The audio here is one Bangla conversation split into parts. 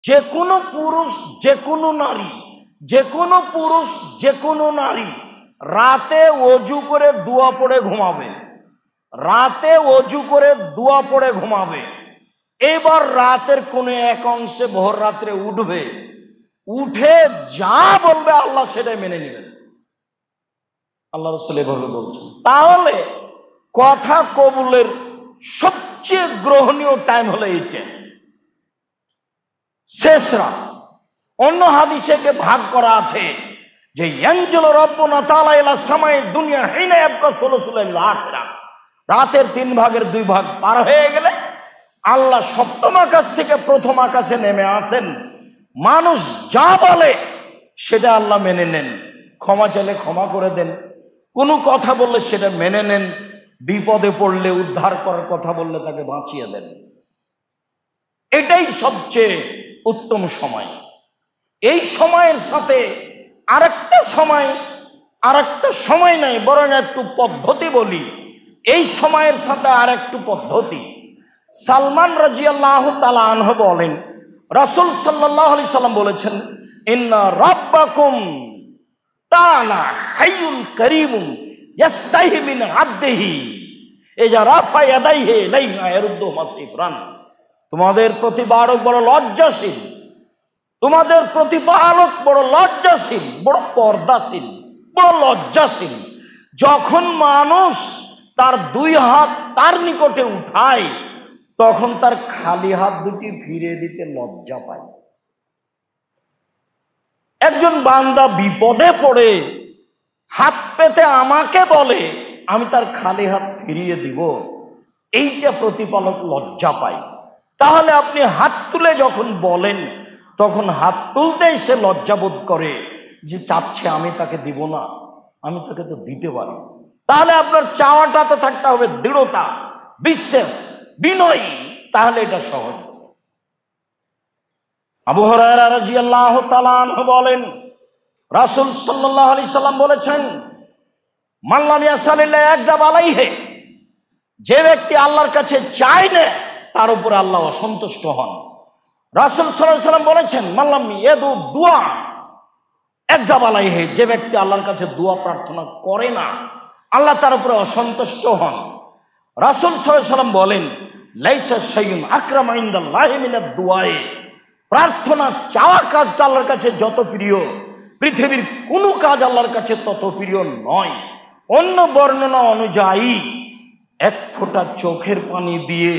যে কোনো পুরুষ যে কোনো নারী, যে কোনো পুরুষ যে কোনো নারী রাতে অজু করে দোয়া পড়ে ঘুমাবে, রাতে অজু করে দোয়া পড়ে ঘুমাবে। এবার রাতের কোনো এক অংশে ভোর রাত্রে উঠবে, উঠে যা বলবে আল্লাহ সেটাই মেনে নেবেন। আল্লাহ রাসূল এভাবে বলছেন। তাহলে কথা কবুলের সবচেয়ে গ্রহণীয় টাইম হলো এইটা, শেষ রাত। অন্য হাদিসে ভাগ করা আছে যে ইয়ানজিলু রাব্বুনা তাআলা ইলা সামাই দুনিয়া হিনা ইয়াবকা সুলুসুল আখিরা, রাতের 3 ভাগের 2 ভাগ পার হয়ে গেলে আল্লাহ সপ্তম আকাশ থেকে প্রথম আকাশে নেমে আসেন। মানুষ যা বলে সেটা আল্লাহ মেনে নেন, ক্ষমা চাইলে ক্ষমা করে দেন, কোনো কথা বললে সেটা মেনে নেন, বিপদে পড়লে উদ্ধার করার কথা বললে তাকে বাঁচিয়ে দেন। এটাই সবচেয়ে উত্তম সময়। এই সময়ের সাথে আরেকটা সময় নাই, বরং একটু পদ্ধতি বলি। এই সময়ের সাথে আর একটু পদ্ধতি। সালমান রাদিয়াল্লাহু তাআলা আনহু বলেন, রাসূল সাল্লাল্লাহু আলাইহি সাল্লাম বলেছেন, ইন্না রাব্বাকুম তাআলা হাইয়ুন কারীমুন ইয়াস্তাহি মিন আবদিহি ইজা রাফা ইয়াদাইহি ইলাইহি ইয়ারুদ্দুহুমা সিফরান। তোমাদের প্রতিপালক বড় লজ্জাশীল, তোমাদের প্রতিপালক বড় লজ্জাশীল, বড় পর্দাশীল, বড় লজ্জাশীল। যখন মানুষ তার 2 হাত তার নিকটে উঠায় তখন তার খালি হাত দুটি ফিরে দিতে লজ্জা পায়। একজন বান্দা বিপদে পড়ে হাত পেতে আমাকে বলে, আমি তার খালি হাত ফিরিয়ে দিব, এইটা প্রতিপালক লজ্জা পায়। তাহলে আপনি হাত তুলে যখন বলেন তখন হাত তুলতেই সে লজ্জাবোধ করে যে চাচ্ছে আমি তাকে দিব না, আমি তাকে তো দিতে পারি। তাহলে আপনার চাওয়াটাতে থাকতে হবে দৃঢ়তা, বিশ্বাস, বিনয়, তাহলে এটা সহজ হবে। আবু হুরায়রা রাদিয়াল্লাহু তাআলা আনহু বলেন, রাসূল সাল্লাল্লাহু আলাইহি সাল্লাম বলেছেন, মান লাম ইয়াসালিল্লাহ ইয়াগদাব আলাইহি, যে ব্যক্তি আল্লাহর কাছে চায় না তার উপর আল্লাহ অসন্তুষ্ট হন। রাসূল সাল্লাল্লাহু আলাইহি সাল্লাম বলেছেন, মান লাম ইয়াদু দুআ ইয়াগদাব আলাইহি, যে ব্যক্তি আল্লাহর কাছে দোয়া প্রার্থনা করে না আল্লাহ তার উপরে অসন্তুষ্ট হন। রাসূল সাল্লাল্লাহু আলাইহি সাল্লাম বলেন, লাইসা শাইউন আকরামা ইনদাল্লাহি মিনাদ দুআয়ে, প্রার্থনা চাওয়া কাজটা আল্লাহর কাছে যত প্রিয় পৃথিবীর কোনো কাজ আল্লাহর কাছে তত প্রিয় নয়। অন্য বর্ণনা অনুযায়ী 1 ফোঁটা চোখের পানি দিয়ে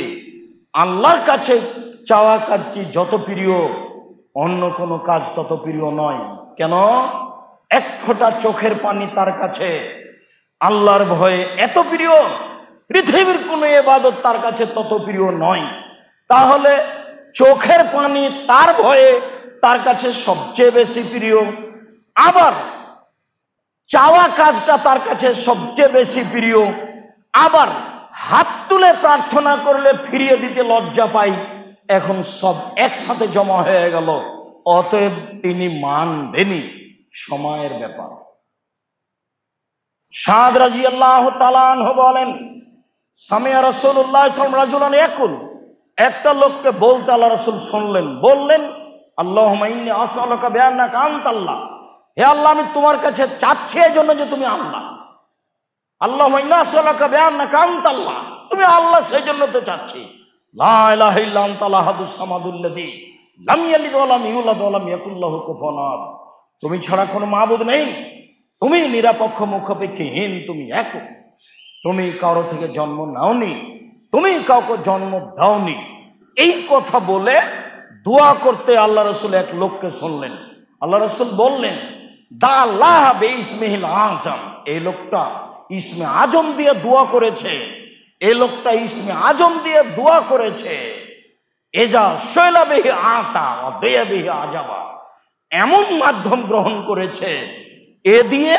আল্লাহর কাছে চাওয়া কাজটি যত প্রিয় অন্য কোনো কাজ তত প্রিয় নয়। কেন? 1 ফোঁটা চোখের পানি তার কাছে আল্লাহর ভয়ে এত প্রিয়, পৃথিবীর কোনো ইবাদত তার কাছে তত প্রিয় নয়। তাহলে চোখের পানি তার ভয়ে তার কাছে সবচেয়ে বেশি প্রিয়, আবার চাওয়া কাজটা তার কাছে সবচেয়ে বেশি প্রিয়, আবার হাত তুলে প্রার্থনা করলে ফিরিয়ে দিতে লজ্জা পাই। এখন সব একসাথে জমা হয়ে গেল, অতএব তিনি মানবেনই, সময়ের ব্যাপার। সাদ রাদিয়াল্লাহু তাআলা আনহু বলেন, সামিয়া রাসূলুল্লাহ সাল্লাল্লাহু আলাইহি ওয়াসাল্লাম রাজুলান ইয়াকুল, একটা লোককে বলতে আল্লাহ রাসূল শুনলেন, বললেন, আল্লাহুম্মা ইন্নী আসআলুকা বিআন্নাকা আনতাল্লাহ, হে আল্লাহ আমি তোমার কাছে চাচ্ছি এই জন্য যে তুমি আল্লাহ। আল্লাহুম্মা ইন্নী আসআলুকা বিআন্নাকা আনতাল্লাহ, তুমি আল্লাহ সেই জন্য তো চাচ্ছি। লা ইলাহা ইল্লা আনতাল আহাদুস সামাদুল্লাযী লাম ইয়ালিদ ওয়া লাম ইউলাদ ওয়া লাম ইয়াকুল লাহু কুফুয়ান আহাদ, তুমি ছাড়া কোনো মাবুদ নেই, তুমি নিরপেক্ষ মুখাপেক্ষীহীন, তুমি এক, তুমি কারো থেকে জন্ম নাওনি, তুমি কাউকে জন্ম দাওনি। এই কথা বলে দোয়া করতে আল্লাহ রাসূল এক লোককে শুনলেন। আল্লাহ রাসূল বললেন, দা আল্লাহ বিইসমিহিল আযম, এই লোকটা ইসমে আজম দিয়ে দোয়া করেছে, এই লোকটা ইসমে আজম দিয়ে দোয়া করেছে। এজা শৈলা বিহি আতা ওয়া দয়া বিহি আজাবা, এমন মাধ্যম গ্রহণ করেছে, এ দিয়ে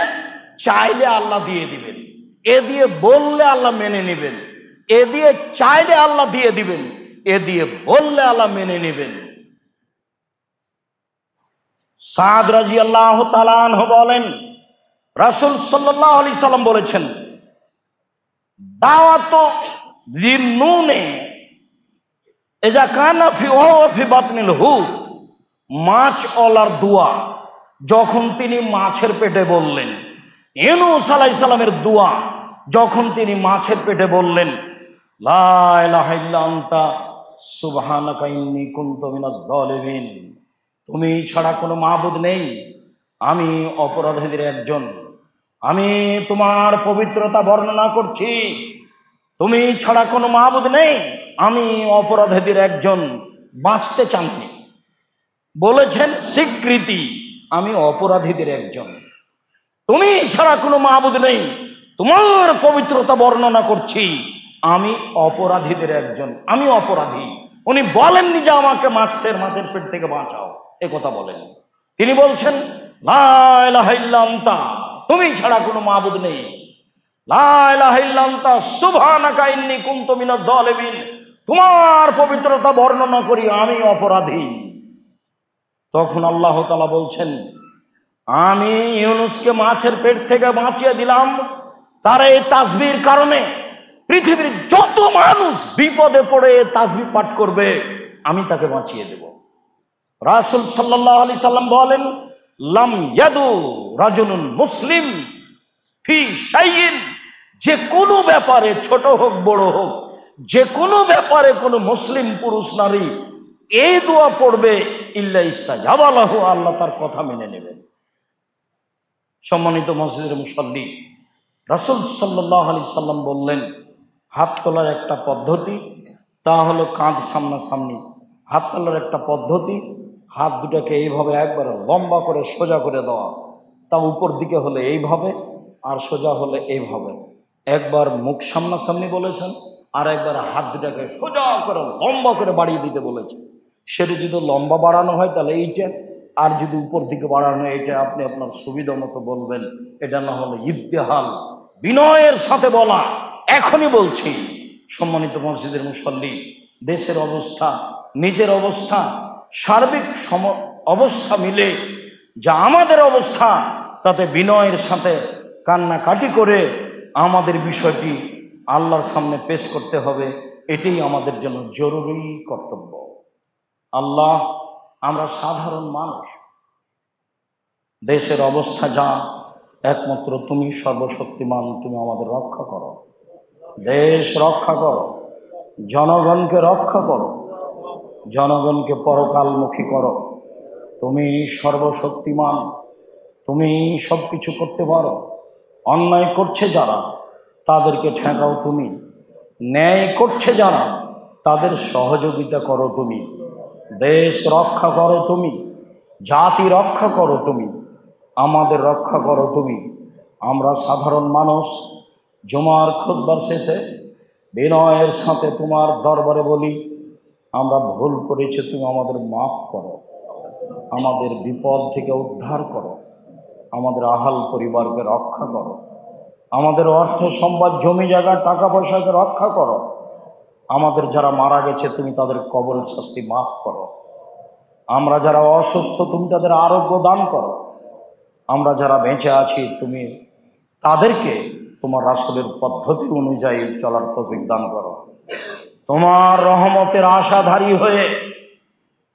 চাইলে আল্লাহ দিয়ে দিবেন, এ দিয়ে বললে আল্লাহ মেনে নেবেন, এ দিয়ে চাইলে আল্লাহ দিয়ে দিবেন, এ দিয়ে বললে আল্লাহ মেনে নেবেন। সাদ রাদিয়াল্লাহু তাআলা আনহু বলেন, রাসূল সাল্লাল্লাহু আলাইহি সাল্লাম বলেছেন, দাওয়াতু যিন্নুনে ইজা কানা ফি ওয়া ফি বাতনিল হুত মাছওয়ালার দোয়া যখন তিনি মাছের পেটে বললেন, ইউনূস আলাইহিস সালামের দোয়া যখন তিনি মাছের পেটে বললেন, লা ইলাহা ইল্লা আনতা সুবহানাকা ইন্নী কুনতু মিনাজ জালিমিন, তুমি ছাড়া কোনো মাবুদ নেই, আমি অপরাধীদের একজন, আমি তোমার পবিত্রতা বর্ণনা করছি, তুমি ছাড়া কোনো মাবুদ নেই, আমি অপরাধীদের একজন। বাঁচতে চাননি, বলেছেন স্বীকৃতি, আমি অপরাধীদের একজন, তুমি ছাড়া কোনো মাবুদ নেই, তোমার পবিত্রতা বর্ণনা করছি, আমি অপরাধীদের একজন, আমি অপরাধী। উনি বলেননি যে আমাকে মাছের পেট থেকে বাঁচাও, এ কথা বলেননি। তিনি বলছেন লা ইলাহা ইল্লা আনতা, তুমি ছাড়া কোনো মাবুদ নেই, লা ইলাহা ইল্লা আনতা সুবহানাকা ইন্নী কুনতু মিনাজ জালিমিন, তোমার পবিত্রতা বর্ণনা করি, আমি অপরাধী। তখন আল্লাহ তাআলা বলছেন, আমি ইউনূসকে মাছের পেট থেকে বাঁচিয়ে দিলাম, তার এই তাসবির কারণে পৃথিবীর যত মানুষ বিপদে পড়ে তাসবিহ পাঠ করবে আমি তাকে বাঁচিয়ে দেব। রাসূল সাল্লাল্লাহু আলাইহি সাল্লাম বলেন, লাম ইয়াদু রাজুলুন মুসলিম ফি শাইইন, যে কোনো ব্যাপারে ছোট হোক বড় হোক, যে কোনো ব্যাপারে কোনো মুসলিম পুরুষ নারী এই দোয়া পড়বে, ইল্লা ইস্তাজাবা লাহু, আল্লাহ তার কথা মেনে নেবেন। সম্মানিত মসজিদের মুসল্লি, রাসূল সাল্লাল্লাহু আলাইহি সাল্লাম বললেন, হাত তোলার একটা পদ্ধতি, তা হলো কাঁধ সামনাসামনি। হাত তোলার একটা পদ্ধতি, হাত দুটাকে এইভাবে একবারে লম্বা করে সোজা করে দেওয়া, তা উপর দিকে হলে এইভাবে আর সোজা হলে এইভাবে। একবার মুখ সামনাসামনি বলেছেন, আর একবার হাত দুটাকে সোজা করে লম্বা করে বাড়িয়ে দিতে বলেছেন। সেটা যদি লম্বা বাড়ানো হয় তাহলে এইটা, আর যদি উপর দিকে বাড়ানো হয় এটা আপনি আপনার সুবিধা মতো বলবেন। এটা না হলে ইবতিহাল, বিনয়ের সাথে বলা। এখনই বলছি সম্মানিত মসজিদের মুসল্লি, দেশের অবস্থা, নিজের অবস্থা, সার্বিক অবস্থা মিলে যা আমাদের অবস্থা, তাতে বিনয়ের সাথে কান্নাকাটি করে আমাদের বিষয়টি আল্লাহর সামনে পেশ করতে হবে। এটাই আমাদের জন্য জরুরি কর্তব্য। আল্লাহ, আমরা সাধারণ মানুষ, দেশের অবস্থা যা, একমাত্র তুমি সর্বশক্তিমান, তুমি আমাদের রক্ষা করো, দেশ রক্ষা করো, জনগণকে রক্ষা করো, জনগণকে পরকালমুখী করো। তুমি সর্বশক্তিমান, তুমি সব কিছু করতে পারো। অন্যায় করছে যারা তাদেরকে ঠেকাও তুমি, ন্যায় করছে যারা তাদের সহযোগিতা করো তুমি, দেশ রক্ষা করো তুমি, জাতি রক্ষা করো তুমি, আমাদের রক্ষা করো তুমি। আমরা সাধারণ মানুষ জুমার খুতবার শেষে বিনয়ের সাথে তোমার দরবারে বলি, আমরা ভুল করেছি, তুমি আমাদের মাফ করো, আমাদের বিপদ থেকে উদ্ধার করো, আমাদের আহাল পরিবারকে রক্ষা করো, আমাদের অর্থ সম্পদ জমি জায়গা টাকা পয়সাকে রক্ষা করো, আমাদের যারা মারা গেছে তুমি তাদের কবরের শাস্তি মাফ করো, আমরা যারা অসুস্থ তুমি তাদের আরোগ্য দান করো, আমরা যারা বেঁচে আছি তুমি তাদেরকে তোমার রাসূলের পদ্ধতি অনুযায়ী চলার তৌফিক দান করো। তোমার রহমতের আশাধারী হয়ে,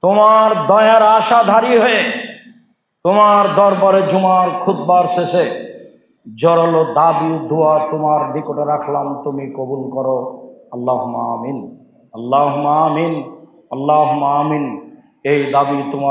তোমার দয়ার আশাধারী হয়ে তোমার দরবারে জুমার খুতবার শেষে জড়ালো দাবি দোয়া তোমার নিকটে রাখলাম, তুমি কবুল করো। আল্লাহুম্মা আমিন, আল্লাহুম্মা আমিন, আল্লাহুম্মা আমিন। এই দাবি তোমার